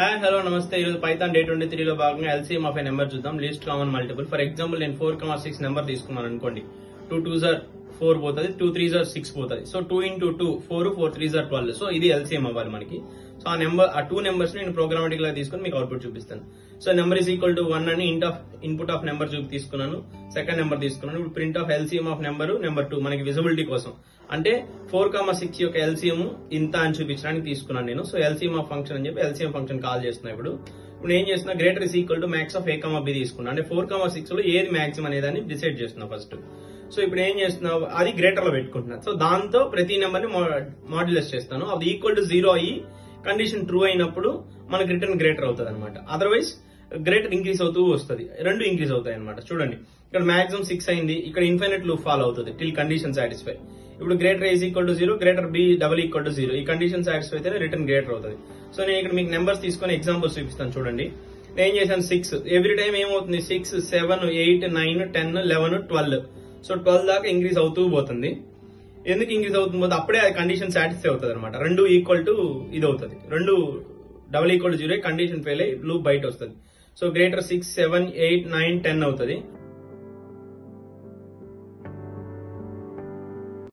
Hi hello నమస్తే. ఈరోజు Python day 23 లో భాగంగా ఎల్సీఎం ఆఫ్ ఏ నెంబర్ చూద్దాం. Least common multiple. For example నేను 4,6 నెంబర్ తీసుకున్నాను అనుకోండి. 2 2s are 4 పోతుంది, 2 3s are 6 పోతుంది. So 2 into 2 4, 4 3s are 12. So ఇది ఎల్సీఎం అవ్వాలి మనకి. సో ఆ టూ నెంబర్స్ నేను ప్రోగ్రామాటిక్ గా తీసుకుని మీకు అవుట్పుట్ చూపిస్తాను. So number is equal to 1 అని ఇన్పుట్ ఆఫ్ నెంబర్ తీసుకున్నాను. సెకండ్ నెంబర్ తీసుకున్నాను. ఇప్పుడు print of LCM of number 2 మనకి విజిబిలిటీ కోసం, అంటే 4,6 యొక్క ఎల్సీఎం ఇంత అని చూపించడానికి తీసుకున్నాను నేను. సో ఎల్సీఎం ఆఫ్ ఫంక్షన్ అని చెప్పి ఎల్సీఎం ఫంక్షన్ కాల్ చేస్తున్నా. ఇప్పుడు ఏం చేస్తున్నా, greater is equal to max of A comma B తీసుకున్నా. అంటే 4,6 లో ఏది మ్యాక్సిమం అనేదాన్ని డిసైడ్ చేస్తున్నా ఫస్ట్. సో ఇప్పుడు ఏం చేస్తున్నావు, అది గ్రేటర్ లో పెట్టుకుంటున్నా. సో దాంతో ప్రతి నెంబర్ ని మాడ్యులస్ చేస్తాను. అది ఈక్వల్ టు 0 అయ్యి కండిషన్ ట్రూ అయినప్పుడు మనకి రిటర్న్ గ్రేటర్ అవుతుంది అనమాట. అదర్వైజ్ గ్రేటర్ ఇంక్రీజ్ అవుతూ వస్తుంది, రెండు ఇంక్రీజ్ అవుతాయి అనమాట. చూడండి, ఇక్కడ మాక్సిమం 6 అయింది, ఇక్కడ ఇన్ఫైనైట్ లూప్ ఫాలో అవుతుంది టిల్ కండిషన్ సాటిస్ఫై. ఇప్పుడు greater is equal to 0, greater B double equal to 0. ఈ కండిషన్ సాటిస్ఫై అయితే రిటర్న్ గ్రేటర్ అవుతుంది. సో నేను ఇక్కడ మీకు నెంబర్స్ తీసుకొని ఎగ్జాంపుల్స్ చూపిస్తాను. చూడండి, నేను ఏం చేశాను, 6 ఎవ్రీ టైం ఏమవుతుంది, 6 7 8 9 10 11 12. సో 12 దాకా ఇంక్రీజ్ అవుతూ పోతుంది. ఎందుకు ఇంక్రీజ్ అవుతుంది పోతే అప్పుడే అది కండిషన్ సాటిస్ఫై అవుతుంది అనమాట. రెండు ఈక్వల్ టు ఇది అవుతుంది, రెండు double equal to 0, condition fail అయ్యి లూప్ బయట వస్తుంది. సో గ్రేటర్ 6 7 8 9 10 అవుతుంది.